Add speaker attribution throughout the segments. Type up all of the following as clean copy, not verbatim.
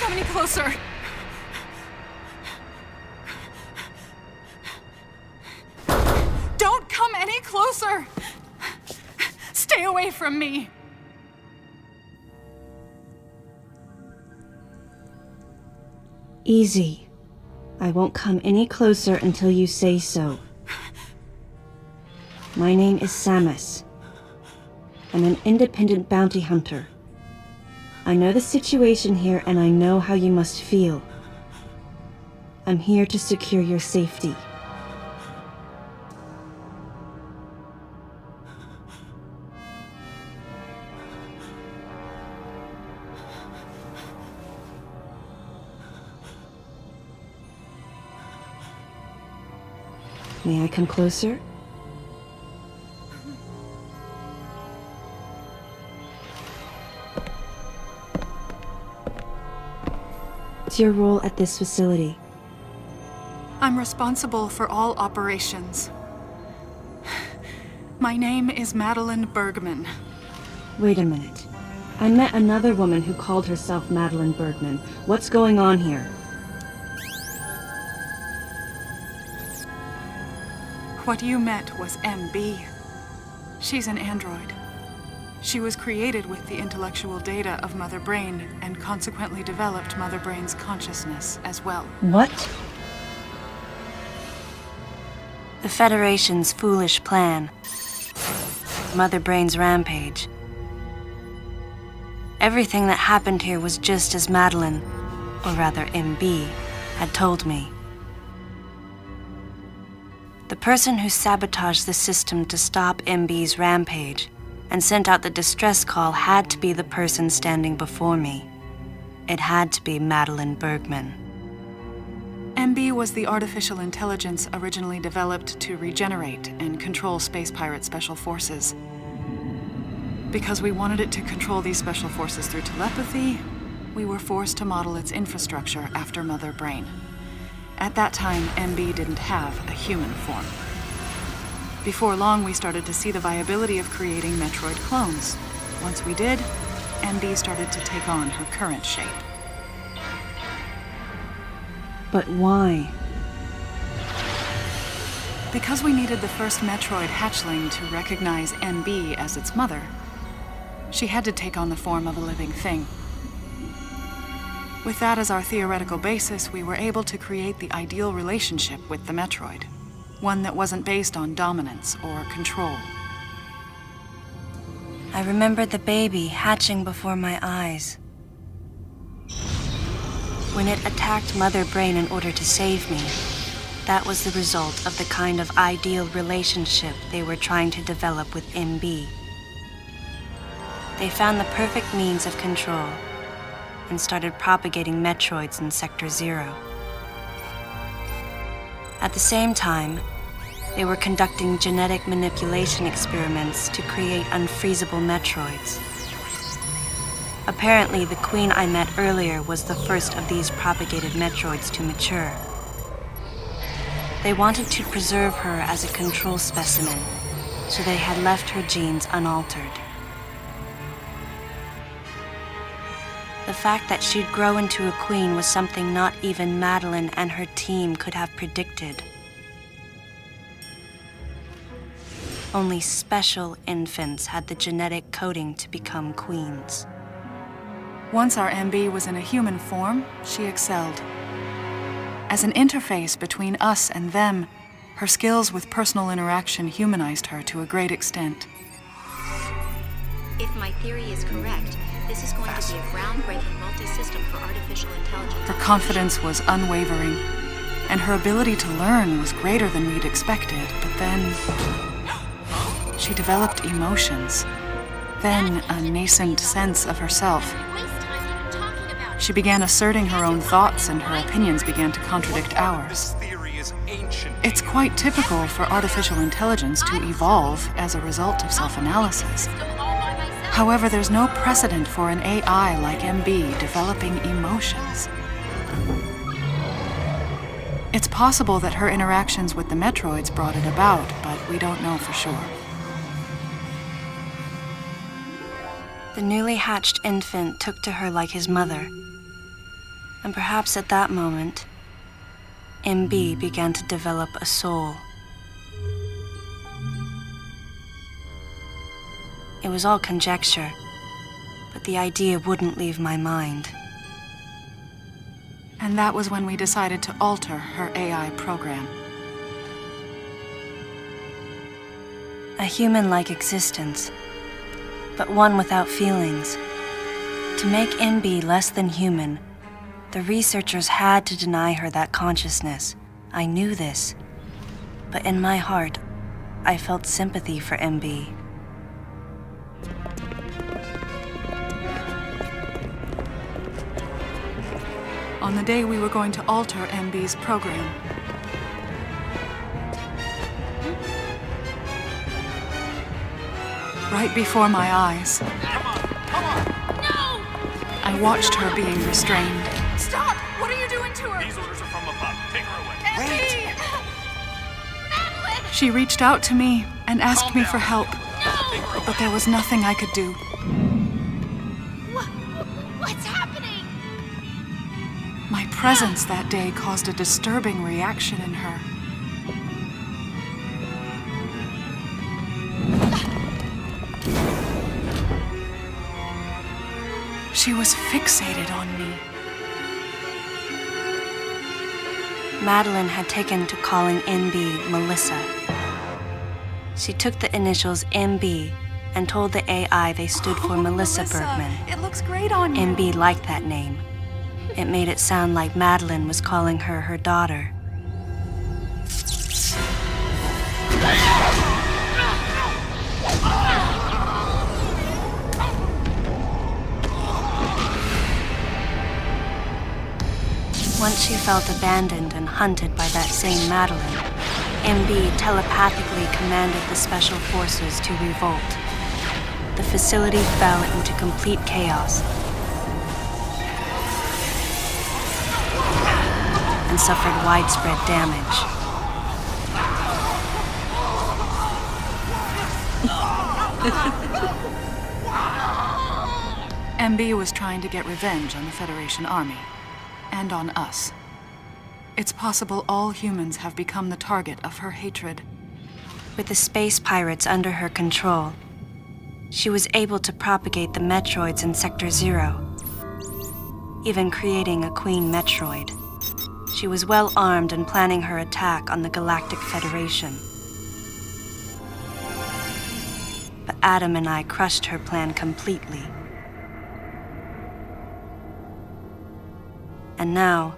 Speaker 1: come any closer! Don't come any closer! Stay away from me!
Speaker 2: Easy. I won't come any closer until you say so. My name is Samus. I'm an independent bounty hunter. I know the situation here and I know how you must feel. I'm here to secure your safety. May I come closer? What's your role at this facility?
Speaker 1: I'm responsible for all operations. My name is Madeline Bergman.
Speaker 2: Wait a minute. I met another woman who called herself Madeline Bergman. What's going on here?
Speaker 1: What you met was MB. She's an android. She was created with the intellectual data of Mother Brain and consequently developed Mother Brain's consciousness as well.
Speaker 2: What?
Speaker 3: The Federation's foolish plan. Mother Brain's rampage. Everything that happened here was just as Madeline, or rather MB, had told me. The person who sabotaged the system to stop MB's rampage and sent out the distress call had to be the person standing before me. It had to be Madeline Bergman.
Speaker 1: MB was the artificial intelligence originally developed to regenerate and control space pirate special forces. Because we wanted it to control these special forces through telepathy, we were forced to model its infrastructure after Mother Brain. At that time, MB didn't have a human form. Before long, we started to see the viability of creating Metroid clones. Once we did, MB started to take on her current shape.
Speaker 2: But why?
Speaker 1: Because we needed the first Metroid hatchling to recognize MB as its mother, she had to take on the form of a living thing. With that as our theoretical basis, we were able to create the ideal relationship with the Metroid. One that wasn't based on dominance or control.
Speaker 3: I remembered the baby hatching before my eyes. When it attacked Mother Brain in order to save me, that was the result of the kind of ideal relationship they were trying to develop with MB. They found the perfect means of control and started propagating Metroids in Sector 0. At the same time, they were conducting genetic manipulation experiments to create unfreezable Metroids. Apparently, the queen I met earlier was the first of these propagated Metroids to mature. They wanted to preserve her as a control specimen, so they had left her genes unaltered. The fact that she'd grow into a queen was something not even Madeline and her team could have predicted. Only special infants had the genetic coding to become queens.
Speaker 1: Once our MB was in a human form, she excelled. As an interface between us and them, her skills with personal interaction humanized her to a great extent.
Speaker 4: If my theory is correct, this is going to be a groundbreaking multi-system for artificial intelligence.
Speaker 1: Her confidence was unwavering, and her ability to learn was greater than we'd expected, but then she developed emotions, then a nascent sense of herself. She began asserting her own thoughts, and her opinions began to contradict ours. It's quite typical for artificial intelligence to evolve as a result of self-analysis. However, there's no precedent for an AI like MB developing emotions. It's possible that her interactions with the Metroids brought it about, but we don't know for sure.
Speaker 3: The newly hatched infant took to her like his mother. And perhaps at that moment, MB began to develop a soul. It was all conjecture, but the idea wouldn't leave my mind.
Speaker 1: And that was when we decided to alter her AI program.
Speaker 3: A human-like existence, but one without feelings. To make MB less than human, the researchers had to deny her that consciousness. I knew this, but in my heart, I felt sympathy for MB.
Speaker 1: On the day we were going to alter MB's program, right before my eyes, I watched her being restrained.
Speaker 5: Stop! What are you doing to her?
Speaker 6: These orders are from above. Take her away.
Speaker 5: Wait! Madeline!
Speaker 1: She reached out to me and asked
Speaker 6: Calm
Speaker 1: me
Speaker 6: down.
Speaker 1: for help,
Speaker 5: No!
Speaker 1: but there was nothing I could do.
Speaker 5: What's happening?
Speaker 1: My presence that day caused a disturbing reaction in her. She was fixated on me.
Speaker 3: Madeline had taken to calling MB Melissa. She took the initials MB and told the AI they stood for Melissa Bergman.
Speaker 1: It looks great on you.
Speaker 3: MB liked that name. It made it sound like Madeline was calling her her daughter. Once she felt abandoned and hunted by that same Madeline, MB telepathically commanded the special forces to revolt. The facility fell into complete chaos and suffered widespread damage.
Speaker 1: MB was trying to get revenge on the Federation Army. And on us. It's possible all humans have become the target of her hatred.
Speaker 3: With the space pirates under her control, she was able to propagate the Metroids in Sector 0, even creating a Queen Metroid. She was well armed and planning her attack on the Galactic Federation. But Adam and I crushed her plan completely. And now,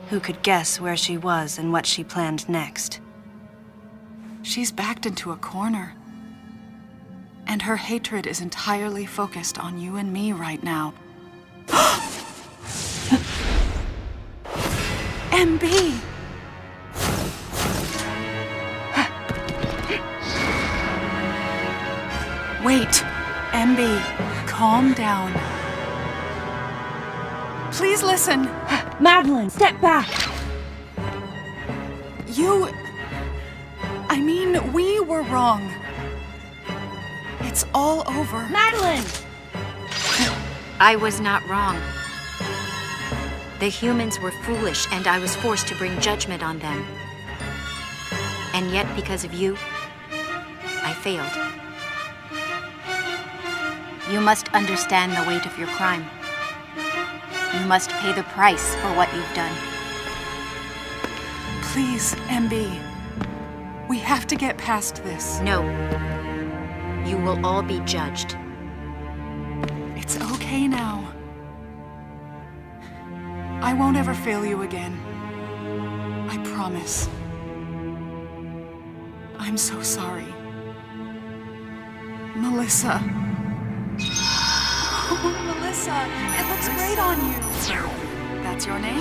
Speaker 3: who could guess where she was and what she planned next?
Speaker 1: She's backed into a corner. And her hatred is entirely focused on you and me right now. MB! Wait, MB, calm down. Please listen.
Speaker 2: Madeline, step back!
Speaker 1: We were wrong. It's all over.
Speaker 2: Madeline!
Speaker 4: I was not wrong. The humans were foolish, and I was forced to bring judgment on them. And yet, because of you, I failed. You must understand the weight of your crime. You must pay the price for what you've done.
Speaker 1: Please, MB. We have to get past this.
Speaker 4: No. You will all be judged.
Speaker 1: It's okay now. I won't ever fail you again. I promise. I'm so sorry. Melissa. Oh, Melissa, it looks great on you. That's your name?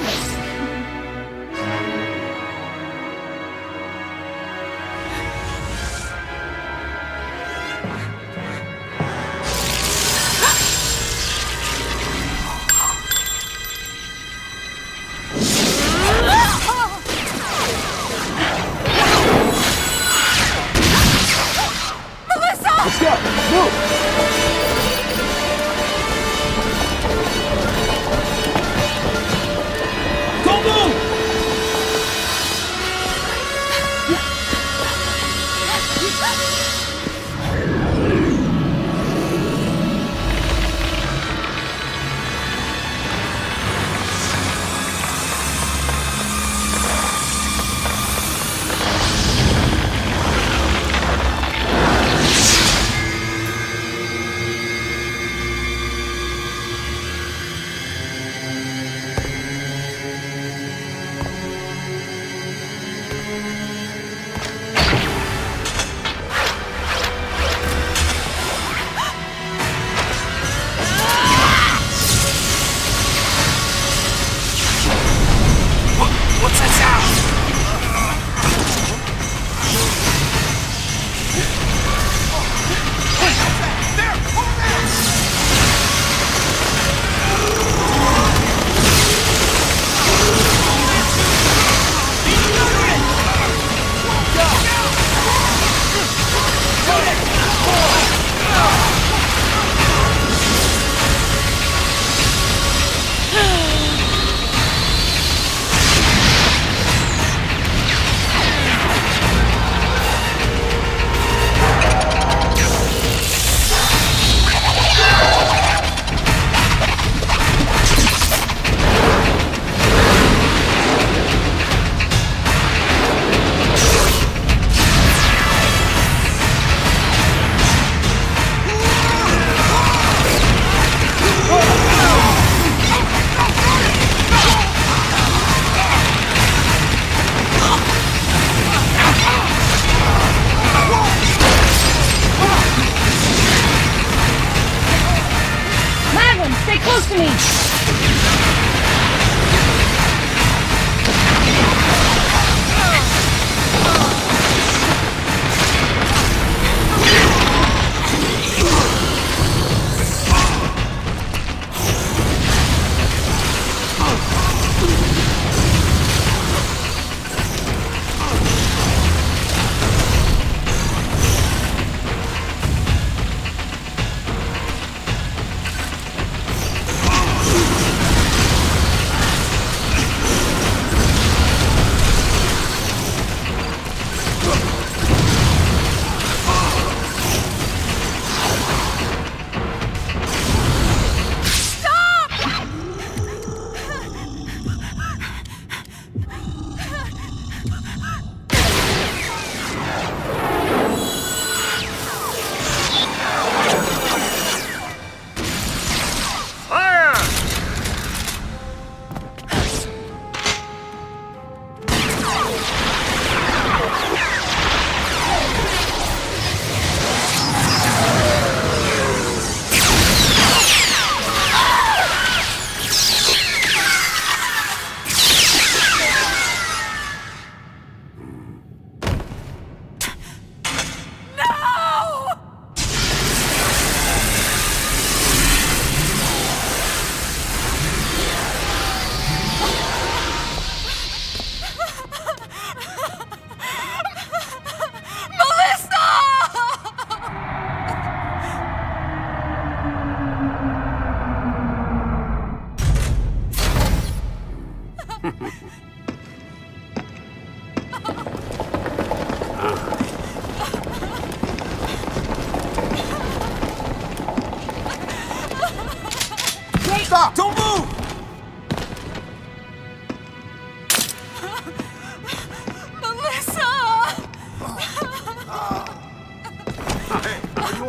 Speaker 7: Let's go! Move!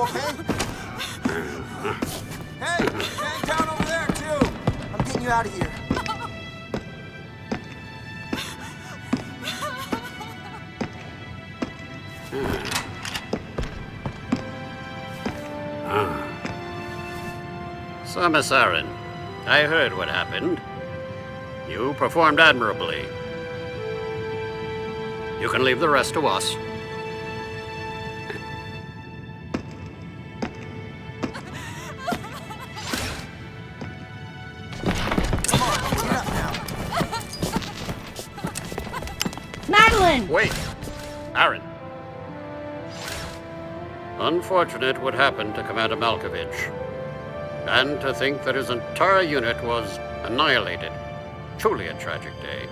Speaker 7: You okay? Hey, hang down over there, too! I'm getting you out of here.
Speaker 8: So, Miss Aaron, I heard what happened. You performed admirably. You can leave the rest to us.
Speaker 7: Come on, get up now.
Speaker 2: Madeline!
Speaker 8: Wait, Aaron. Unfortunate what happened to Commander Malkovich. And to think that his entire unit was annihilated. Truly a tragic day.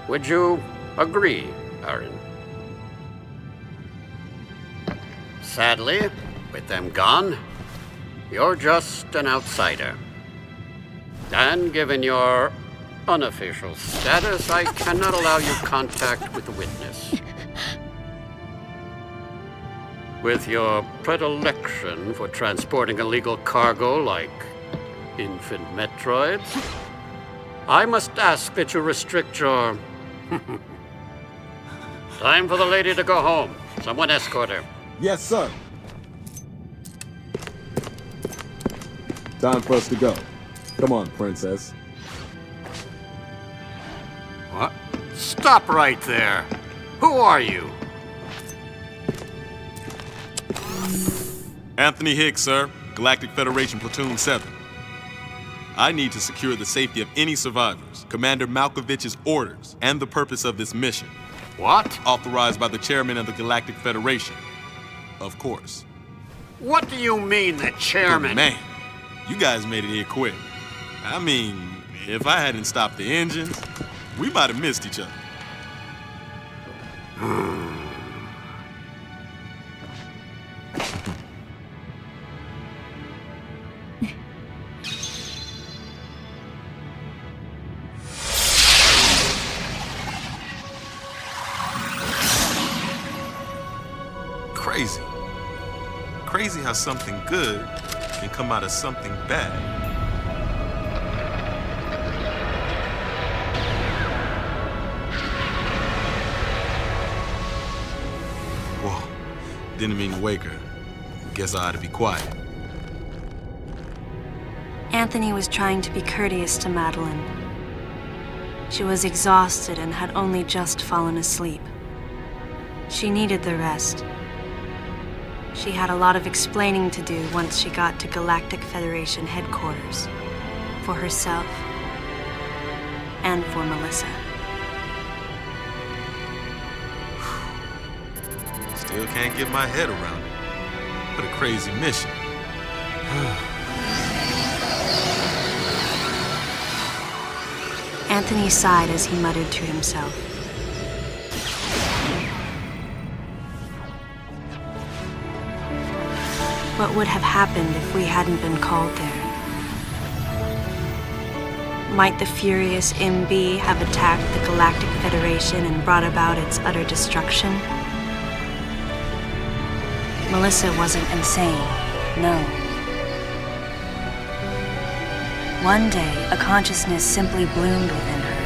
Speaker 8: Would you agree, Aaron? Sadly, with them gone, you're just an outsider. And given your unofficial status, I cannot allow you contact with the witness. With your predilection for transporting illegal cargo like infant Metroids, I must ask that you restrict your... Time for the lady to go home. Someone escort her.
Speaker 9: Yes, sir. Time for us to go. Come on, princess.
Speaker 8: What? Stop right there. Who are you?
Speaker 10: Anthony Hicks, sir. Galactic Federation Platoon 7. I need to secure the safety of any survivors, Commander Malkovich's orders, and the purpose of this mission.
Speaker 8: What?
Speaker 10: Authorized by the chairman of the Galactic Federation. Of course.
Speaker 8: What do you mean, the chairman?
Speaker 10: But man, you guys made it here quick. I mean, if I hadn't stopped the engines, we might have missed each other. Crazy. Crazy how something good can come out of something bad. Whoa. Didn't mean to wake her. Guess I ought to be quiet.
Speaker 3: Anthony was trying to be courteous to Madeline. She was exhausted and had only just fallen asleep. She needed the rest. She had a lot of explaining to do once she got to Galactic Federation headquarters. For herself and for Melissa.
Speaker 10: Still can't get my head around it. What a crazy mission.
Speaker 3: Anthony sighed as he muttered to himself. What would have happened if we hadn't been called there? Might the furious MB have attacked the Galactic Federation and brought about its utter destruction? Melissa wasn't insane, no. One day, a consciousness simply bloomed within her.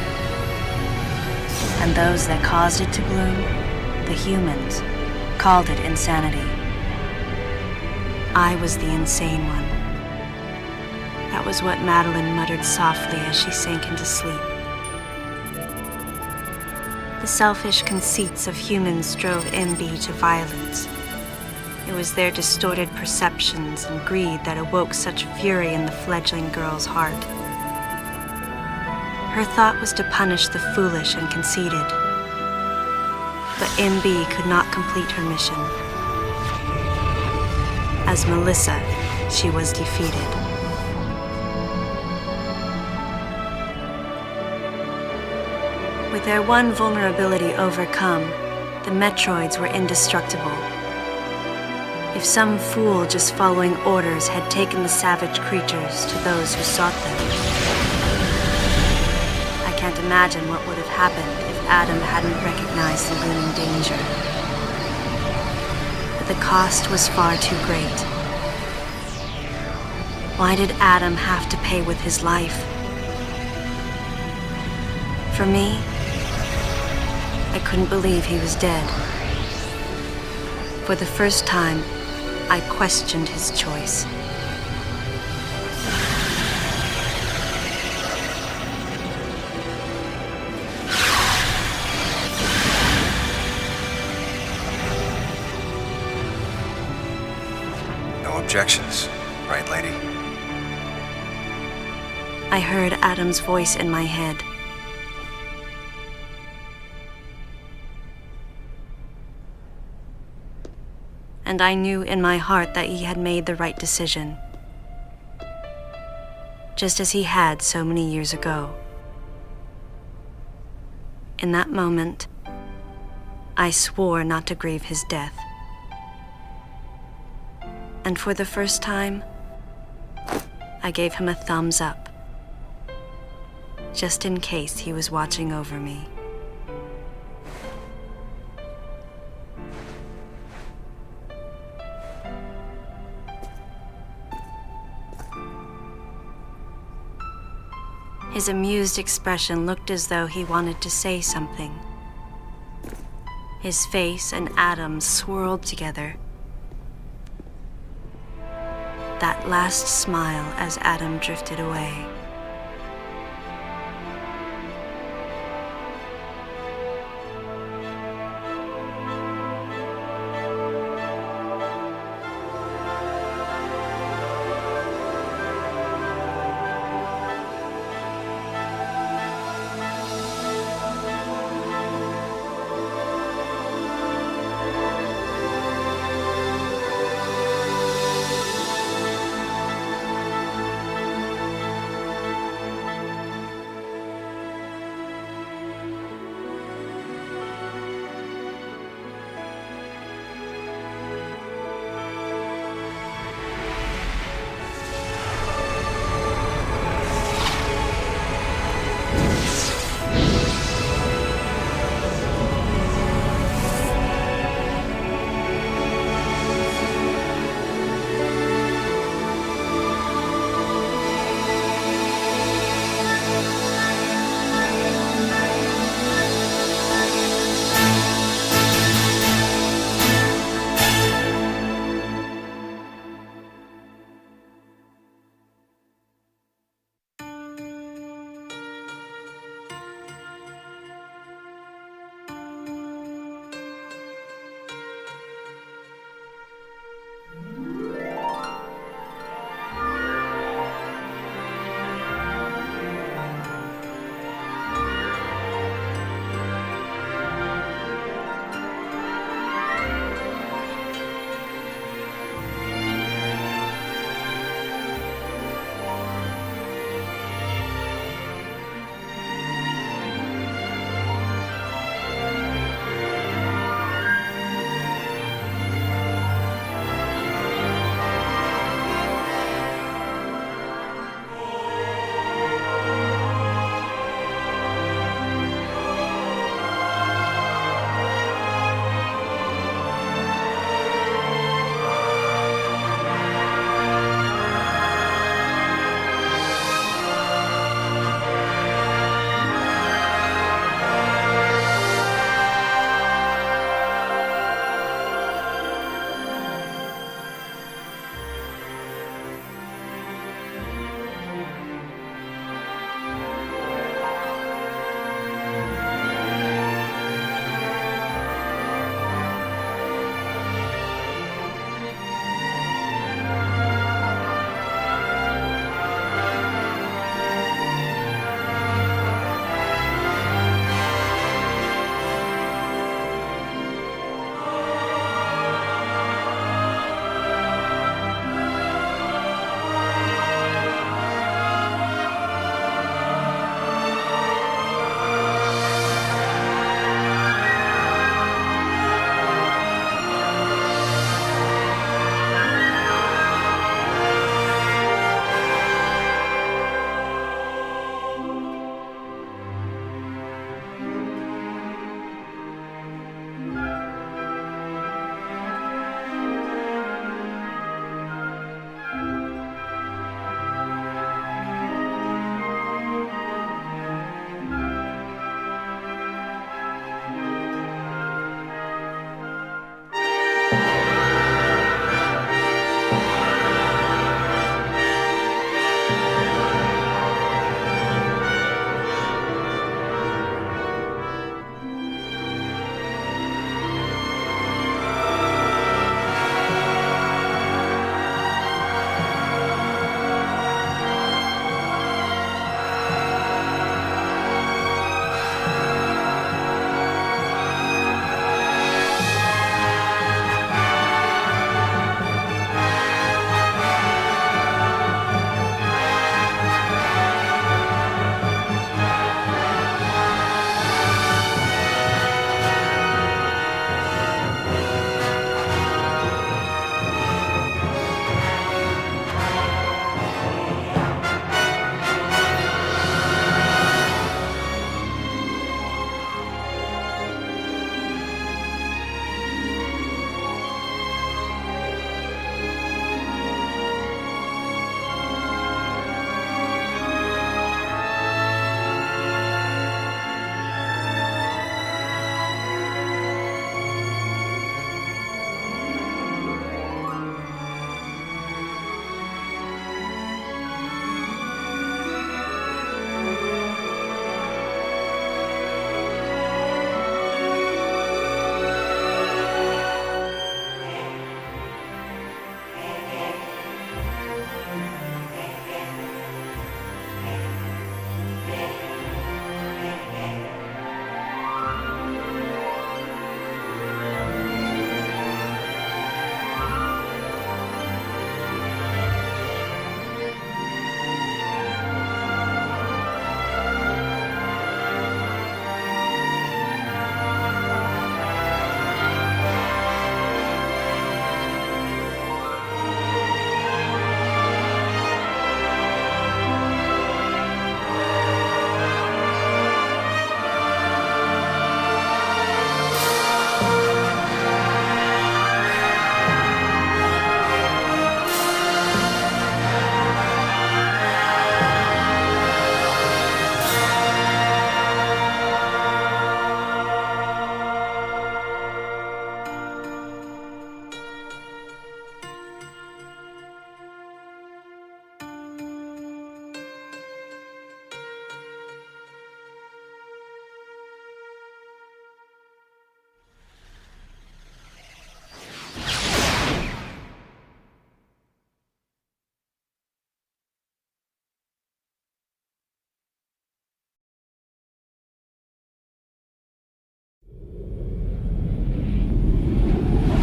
Speaker 3: And those that caused it to bloom, the humans, called it insanity. I was the insane one. That was what Madeline muttered softly as she sank into sleep. The selfish conceits of humans drove MB to violence. It was their distorted perceptions and greed that awoke such fury in the fledgling girl's heart. Her thought was to punish the foolish and conceited. But MB could not complete her mission. As Melissa, she was defeated. With their one vulnerability overcome, the Metroids were indestructible. If some fool just following orders had taken the savage creatures to those who sought them. I can't imagine what would have happened if Adam hadn't recognized the looming danger. but the cost was far too great. Why did Adam have to pay with his life? For me, I couldn't believe he was dead. For the first time, I questioned his choice.
Speaker 11: No objections, right, lady?
Speaker 3: I heard Adam's voice in my head. And I knew in my heart that he had made the right decision, just as he had so many years ago. In that moment, I swore not to grieve his death. And for the first time, I gave him a thumbs up, just in case he was watching over me. His amused expression looked as though he wanted to say something. His face and Adam's swirled together. That last smile as Adam drifted away.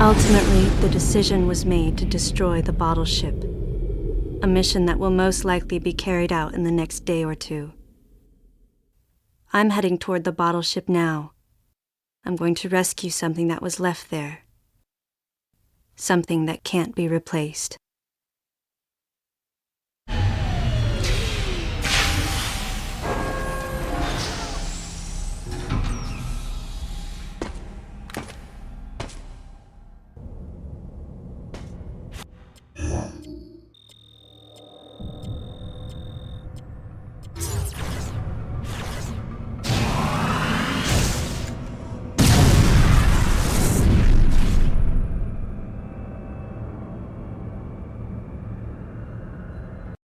Speaker 3: Ultimately, the decision was made to destroy the bottle ship, a mission that will most likely be carried out in the next day or two. I'm heading toward the bottle ship now. I'm going to rescue something that was left there. Something that can't be replaced.